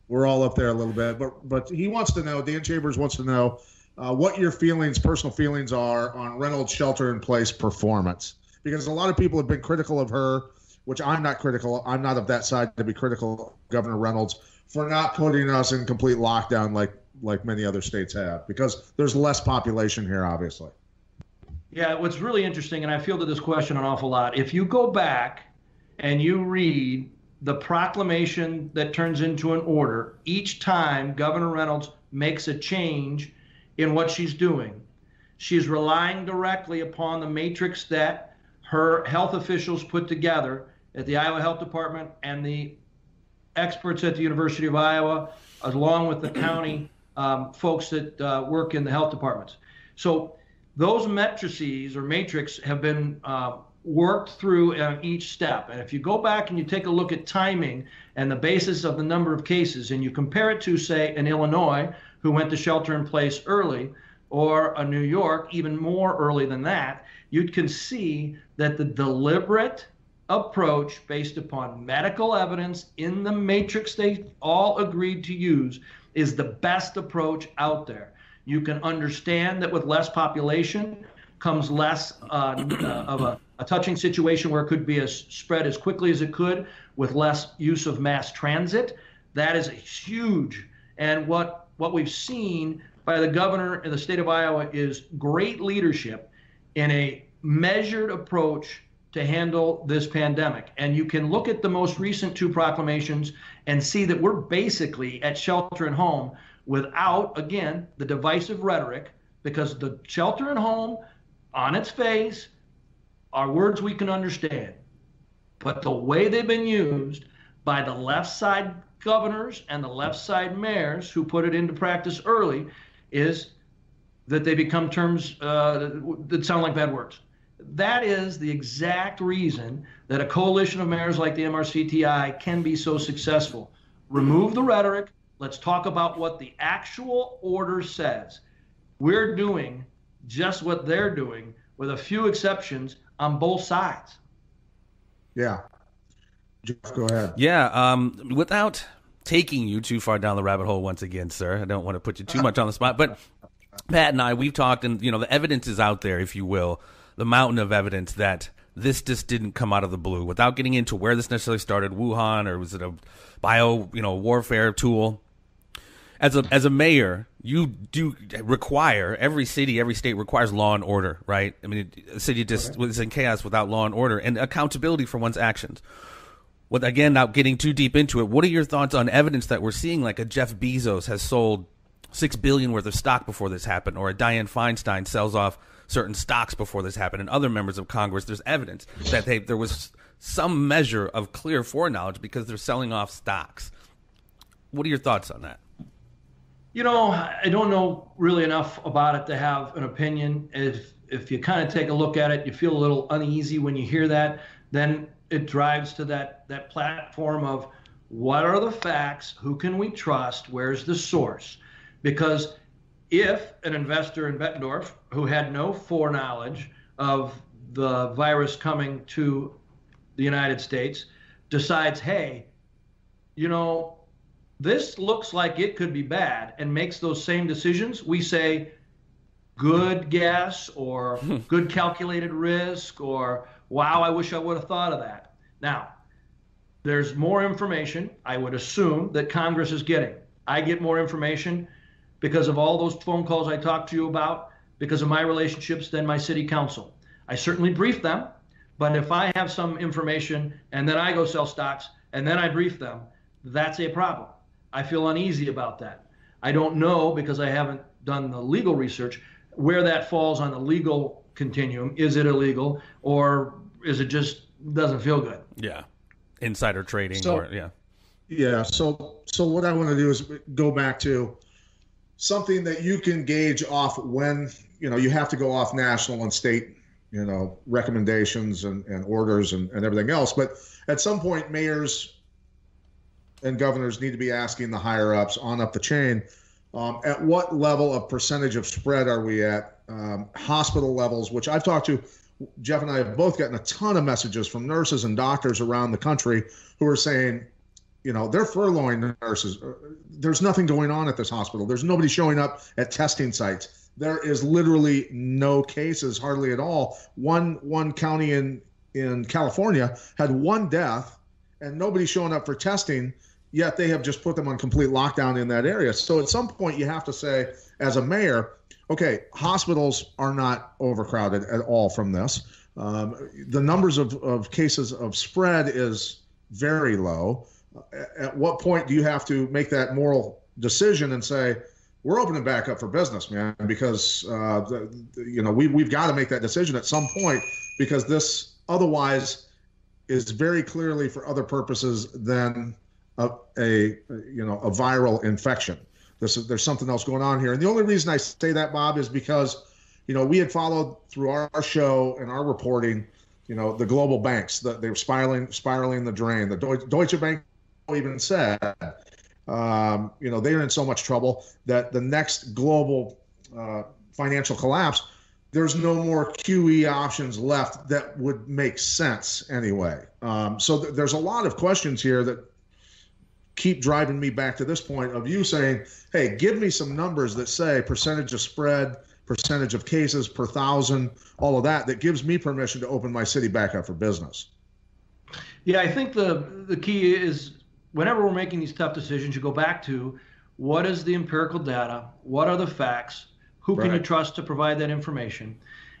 we're all up there a little bit, but he wants to know. Dan Chambers wants to know what your personal feelings are on Reynolds' shelter-in-place performance, because a lot of people have been critical of her, which I'm not critical. I'm not of that side to be critical of Governor Reynolds for not putting us in complete lockdown like many other states have, because there's less population here, obviously. Yeah, what's really interesting, and I fielded this question an awful lot, if you go back and you read the proclamation that turns into an order, each time Governor Reynolds makes a change in what she's doing, she's relying directly upon the matrix that her health officials put together at the Iowa Health Department and the experts at the University of Iowa, along with the county folks that work in the health departments. So those matrices or matrix have been worked through each step. And if you go back and you take a look at timing and the basis of the number of cases, and you compare it to, say, in Illinois, who went to shelter in place early, or a New York even more early than that, you can see that the deliberate approach based upon medical evidence in the matrix they all agreed to use is the best approach out there. You can understand that with less population comes less of a touching situation where it could be spread as quickly as it could with less use of mass transit. That is huge. And what we've seen by the governor in the state of Iowa is great leadership in a measured approach to handle this pandemic. And you can look at the most recent 2 proclamations and see that we're basically at shelter in home without, again, the divisive rhetoric, because the shelter in home on its face are words we can understand. But the way they've been used by the left side governors and the left side mayors who put it into practice early is that they become terms that sound like bad words. That is the exact reason that a coalition of mayors like the MRCTI can be so successful. Remove the rhetoric. Let's talk about what the actual order says. We're doing just what they're doing with a few exceptions on both sides. Yeah. Jeff, go ahead. Yeah, without taking you too far down the rabbit hole once again, sir, I don't want to put you too much on the spot, but Pat and I, we've talked, and the evidence is out there, if you will, the mountain of evidence that this just didn't come out of the blue. Without getting into where this necessarily started, Wuhan, or was it a bio, warfare tool? As a mayor, you do require, every city, every state requires law and order, right? I mean, a city just was in chaos without law and order and accountability for one's actions. Again, not getting too deep into it, what are your thoughts on evidence that we're seeing, like a Jeff Bezos has sold $6 billion worth of stock before this happened, or a Dianne Feinstein sells off certain stocks before this happened, and other members of Congress? There's evidence that there was some measure of clear foreknowledge because they're selling off stocks. What are your thoughts on that? I don't know really enough about it to have an opinion. If you kind of take a look at it, you feel a little uneasy when you hear that, then it drives to that platform of what are the facts, who can we trust, where's the source? Because if an investor in Bettendorf who had no foreknowledge of the virus coming to the United States decides, hey, this looks like it could be bad, and makes those same decisions, we say good guess, or good calculated risk, or wow, I wish I would have thought of that. Now, there's more information I would assume that Congress is getting. I get more information because of all those phone calls I talked to you about, because of my relationships, than my city council. I certainly brief them, but if I have some information and then I go sell stocks and then I brief them, that's a problem. I feel uneasy about that. I don't know, because I haven't done the legal research, where that falls on the legal continuum. Is it illegal, or is it just doesn't feel good? Yeah. Insider trading. Yeah. So what I want to do is go back to something that you can gauge off when, you have to go off national and state, recommendations and orders and everything else. But at some point, mayors and governors need to be asking the higher ups on up the chain, at what level of percentage of spread are we at? Hospital levels, which I've talked to, Jeff and I have both gotten a ton of messages from nurses and doctors around the country who are saying, they're furloughing nurses. There's nothing going on at this hospital. There's nobody showing up at testing sites. There is literally no cases, hardly at all. One county in California had 1 death and nobody showing up for testing, yet they have just put them on complete lockdown in that area. So at some point you have to say, as a mayor, okay, hospitals are not overcrowded at all from this. The numbers of cases of spread is very low. At what point do you have to make that moral decision and say, we're opening back up for business, man, because we've got to make that decision at some point, because this otherwise is very clearly for other purposes than a viral infection. There's something else going on here. And the only reason I say that, Bob, is because, we had followed through our show and our reporting, the global banks, that they were spiraling the drain. The Deutsche Bank even said, They're in so much trouble that the next global financial collapse, there's no more QE options left that would make sense anyway. So there's a lot of questions here that keep driving me back to this point of you saying, hey, give me some numbers that say percentage of spread, percentage of cases per thousand, all of that gives me permission to open my city back up for business. Yeah, I think the key is whenever we're making these tough decisions, you go back to what is the empirical data, what are the facts, who can you trust to provide that information?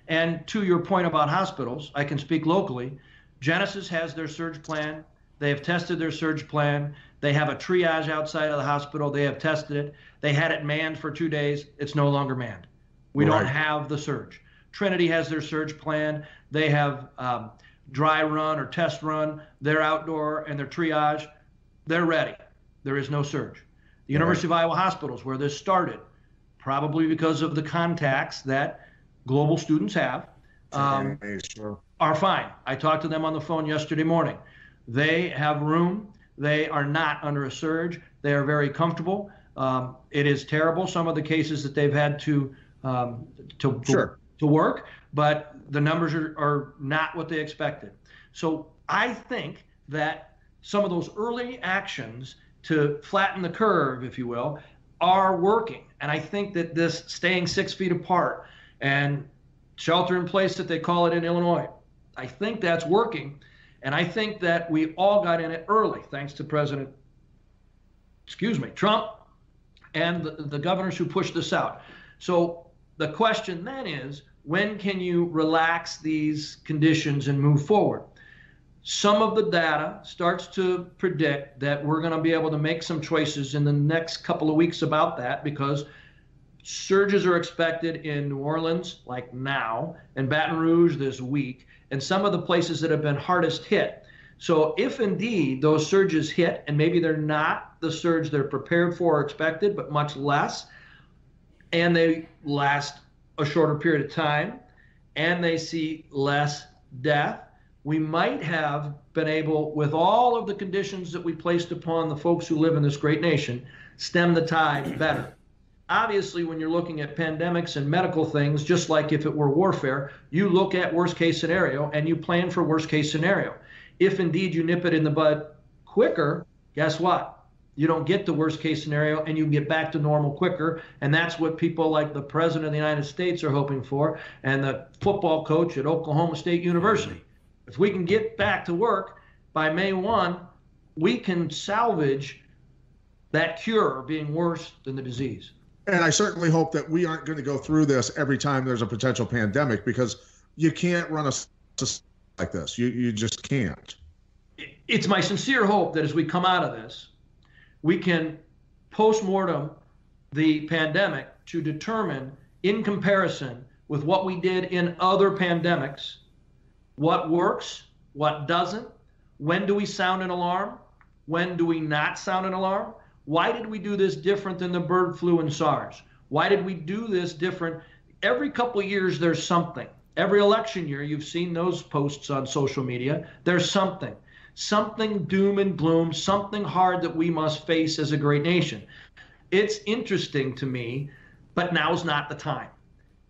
And to your point about hospitals, I can speak locally. Genesis has their surge plan. They have tested their surge plan. They have a triage outside of the hospital. They have tested it. They had it manned for 2 days. It's no longer manned. We don't have the surge. Trinity has their surge plan. They have dry run or test run. They're outdoor and their triage. They're ready. There is no surge. The University of Iowa hospitals, where this started, probably because of the contacts that global students have, are fine. I talked to them on the phone yesterday morning. They have room. They are not under a surge. They are very comfortable. It is terrible, some of the cases that they've had to work, but the numbers are not what they expected. So I think that some of those early actions to flatten the curve, if you will, are working. And I think that this staying 6 feet apart and shelter in place that they call it in Illinois, I think that's working. And I think that we all got in it early, thanks to President, Trump and the governors who pushed this out. So the question then is, when can you relax these conditions and move forward? Some of the data starts to predict that we're going to be able to make some choices in the next couple of weeks about that, because surges are expected in New Orleans, like now, and Baton Rouge this week, and some of the places that have been hardest hit. So if indeed those surges hit, and maybe they're not the surge they're prepared for or expected, but much less, and they last a shorter period of time, and they see less death, we might have been able, with all of the conditions that we placed upon the folks who live in this great nation, stem the tide better. Obviously, when you're looking at pandemics and medical things, just like if it were warfare, you look at worst case scenario and you plan for worst case scenario. If indeed you nip it in the bud quicker, guess what? You don't get the worst case scenario and you can get back to normal quicker. And that's what people like the President of the United States are hoping for, and the football coach at Oklahoma State University. If we can get back to work by May 1, we can salvage that cure being worse than the disease. And I certainly hope that we aren't going to go through this every time there's a potential pandemic, because you can't run a system like this. You just can't. It's my sincere hope that as we come out of this, we can post-mortem the pandemic to determine, in comparison with what we did in other pandemics, what works, what doesn't, when do we sound an alarm, when do we not sound an alarm? Why did we do this different than the bird flu and SARS? Why did we do this different? Every couple of years, there's something. Every election year, you've seen those posts on social media. There's something doom and gloom, something hard that we must face as a great nation. It's interesting to me, but now's not the time.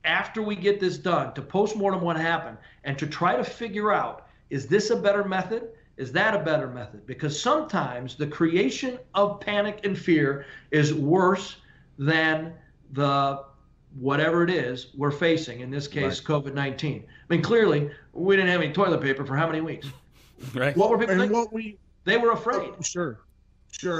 After we get this done, to postmortem what happened and to try to figure out, is this a better method? Is that a better method? Because sometimes the creation of panic and fear is worse than the whatever it is we're facing, in this case, COVID-19. I mean, clearly, we didn't have any toilet paper for how many weeks? Right. What were people thinking? They were afraid. Sure.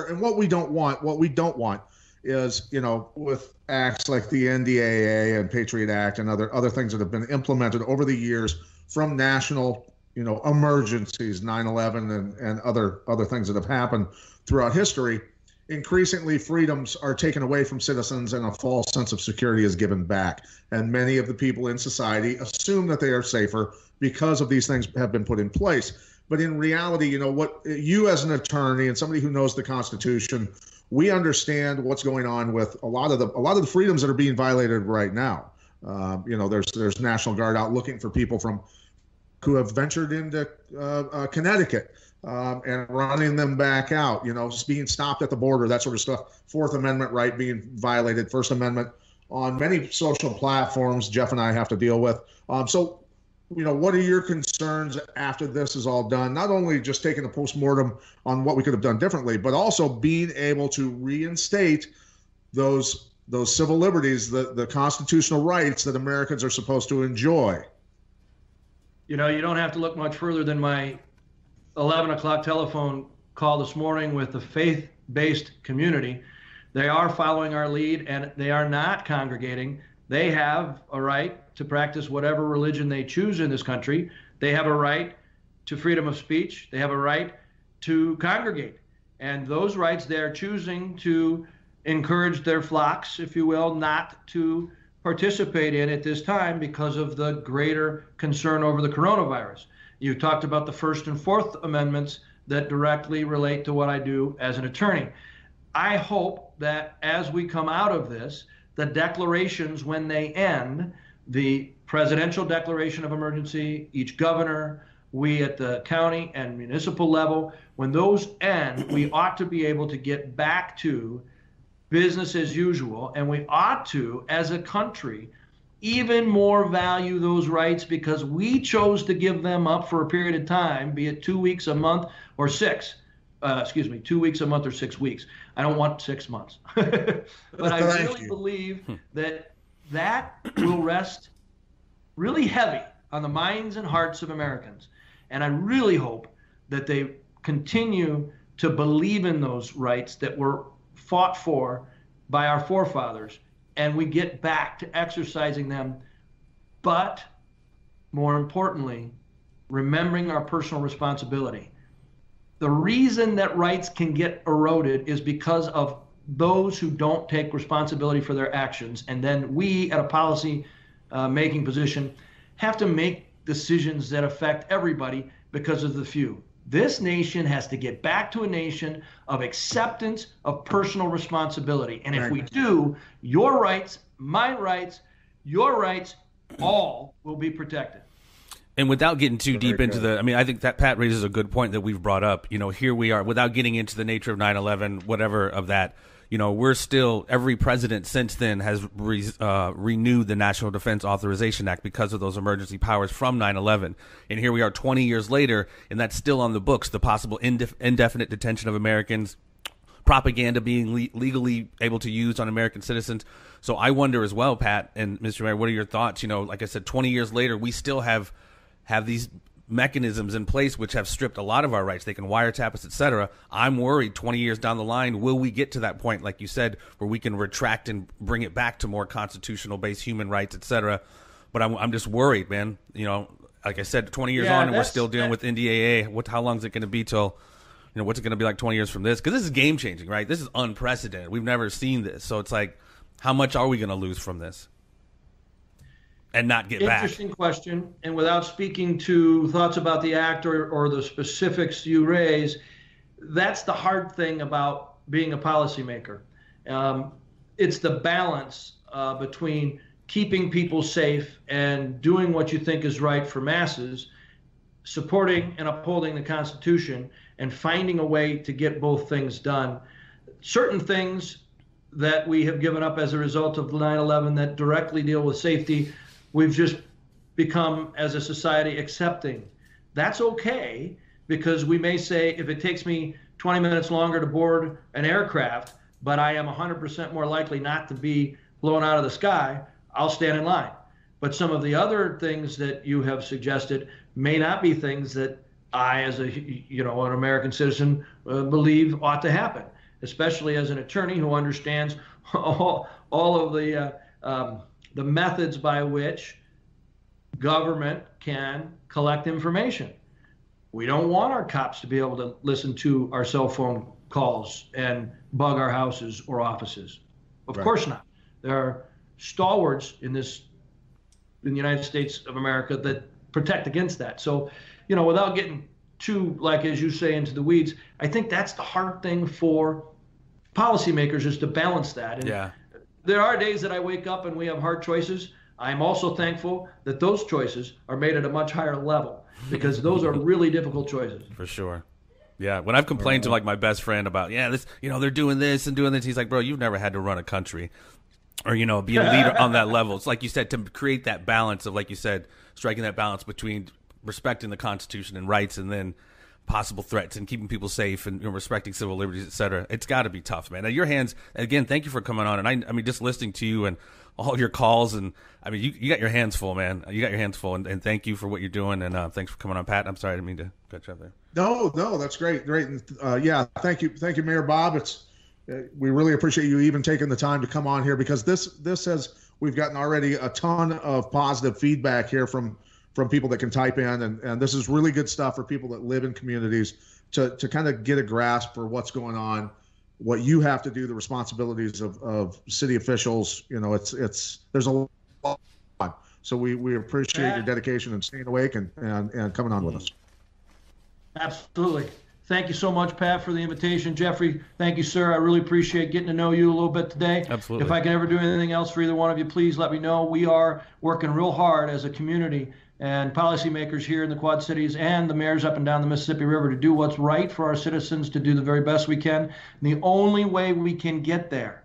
And what we don't want is, with acts like the NDAA and Patriot Act and other things that have been implemented over the years from national, emergencies, 9/11 and other things that have happened throughout history. Increasingly, freedoms are taken away from citizens and a false sense of security is given back. And many of the people in society assume that they are safer because of these things have been put in place. But in reality, what you as an attorney and somebody who knows the Constitution, we understand what's going on with a lot of the freedoms that are being violated right now. There's National Guard out looking for people who have ventured into Connecticut and running them back out, being stopped at the border, that sort of stuff. Fourth Amendment right being violated, First Amendment on many social platforms Jeff and I have to deal with. So, what are your concerns after this is all done? Not only just taking a postmortem on what we could have done differently, but also being able to reinstate those civil liberties, the constitutional rights that Americans are supposed to enjoy. You don't have to look much further than my 11 o'clock telephone call this morning with the faith-based community. They are following our lead, and they are not congregating. They have a right to practice whatever religion they choose in this country. They have a right to freedom of speech. They have a right to congregate. And those rights they are choosing to encourage their flocks, if you will, not to participate in at this time because of the greater concern over the coronavirus. You talked about the First and Fourth Amendments that directly relate to what I do as an attorney. I hope that as we come out of this, the declarations, when they end, the presidential declaration of emergency, each governor, we at the county and municipal level, when those end, we ought to be able to get back to business as usual, and we ought to, as a country, even more value those rights because we chose to give them up for a period of time, be it 2 weeks, a month, or 2 weeks, a month, or 6 weeks. I don't want 6 months. But I really believe that will rest really heavy on the minds and hearts of Americans. And I really hope that they continue to believe in those rights that were fought for by our forefathers, and we get back to exercising them, but more importantly, remembering our personal responsibility. The reason that rights can get eroded is because of those who don't take responsibility for their actions, and then we at a policy making position have to make decisions that affect everybody because of the few. This nation has to get back to a nation of acceptance of personal responsibility. And if we do, your rights, my rights, your rights, all will be protected. And without getting too deep into I think that Pat raises a good point that we've brought up. Here we are, without getting into the nature of 9/11, whatever of that, we're still, every president since then has renewed the National Defense Authorization Act because of those emergency powers from 9/11. And here we are 20 years later, and that's still on the books, the possible indefinite detention of Americans, propaganda being legally able to use on American citizens. So I wonder as well, Pat and Mr. Mayor, what are your thoughts? Like I said, 20 years later, we still have these mechanisms in place which have stripped a lot of our rights. They can wiretap us, etc. I'm worried 20 years down the line, will we get to that point, like you said, where we can retract and bring it back to more constitutional-based human rights, etc. But I'm just worried, man. Like I said, 20 years on, and we're still dealing with NDAA. How long is it going to be till, what's it going to be like 20 years from this? Because this is game-changing, right? This is unprecedented. We've never seen this. So it's like, how much are we going to lose from this? And not get back. Interesting question. And without speaking to thoughts about the act or the specifics you raise, that's the hard thing about being a policymaker. It's the balance between keeping people safe and doing what you think is right for masses, supporting and upholding the Constitution, and finding a way to get both things done. Certain things that we have given up as a result of 9/11 that directly deal with safety, we've just become, as a society, accepting. That's okay, because we may say, if it takes me 20 minutes longer to board an aircraft, but I am 100% more likely not to be blown out of the sky, I'll stand in line. But some of the other things that you have suggested may not be things that I, as an American citizen, believe ought to happen, especially as an attorney who understands all of the methods by which government can collect information. We don't want our cops to be able to listen to our cell phone calls and bug our houses or offices. Of course not. There are stalwarts in the United States of America that protect against that. So, without getting too, like, as you say, into the weeds, I think that's the hard thing for policymakers, is to balance that. And there are days that I wake up and we have hard choices. I'm also thankful that those choices are made at a much higher level, because those are really difficult choices. For sure. Yeah, when I've complained to like my best friend about, this, they're doing this and doing this, he's like, bro, you've never had to run a country or, be a leader on that level. It's like you said, to create that balance of, like you said, striking that balance between respecting the Constitution and rights and then possible threats and keeping people safe and respecting civil liberties, et cetera. It's got to be tough, man. Now, your hands, again, thank you for coming on. And I mean, just listening to you and all your calls, and I mean, you got your hands full, man. You got your hands full, and thank you for what you're doing, and thanks for coming on, Pat. I'm sorry, I didn't mean to cut you up there. No, that's great. And, thank you, Mayor Bob. We really appreciate you even taking the time to come on here, because we've gotten already a ton of positive feedback here from people that can type in, and this is really good stuff for people that live in communities to kind of get a grasp for what's going on, what you have to do, the responsibilities of city officials. There's a lot. So we appreciate your dedication and staying awake and coming on with us. Absolutely. Thank you so much, Pat, for the invitation. Jeffrey, thank you, sir. I really appreciate getting to know you a little bit today. Absolutely. If I can ever do anything else for either one of you, please let me know. We are working real hard as a community and policymakers here in the Quad Cities and the mayors up and down the Mississippi River to do what's right for our citizens, to do the very best we can. And the only way we can get there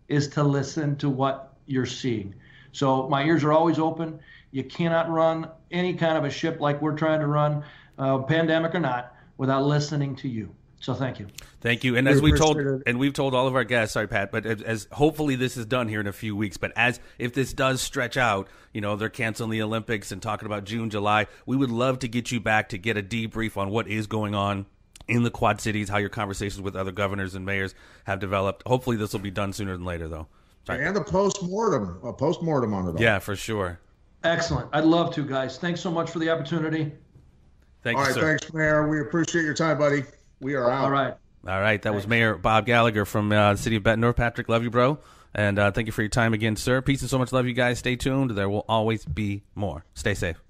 is to listen to what you're seeing. So my ears are always open. You cannot run any kind of a ship like we're trying to run, pandemic or not, without listening to you. So thank you. Thank you. And as we've told all of our guests, sorry, Pat, but as hopefully this is done here in a few weeks, but if this does stretch out, they're canceling the Olympics and talking about June, July, we would love to get you back to get a debrief on what is going on in the Quad Cities, how your conversations with other governors and mayors have developed. Hopefully this will be done sooner than later, though. Sorry. And a post-mortem on it all. Yeah, for sure. Excellent. I'd love to, guys. Thanks so much for the opportunity. Thank you, sir. Thanks, Mayor. We appreciate your time, buddy. We are out. All right. That was Mayor Bob Gallagher from the city of Bettendorf. Patrick, love you, bro. And thank you for your time again, sir. Peace and so much love, you guys. Stay tuned. There will always be more. Stay safe.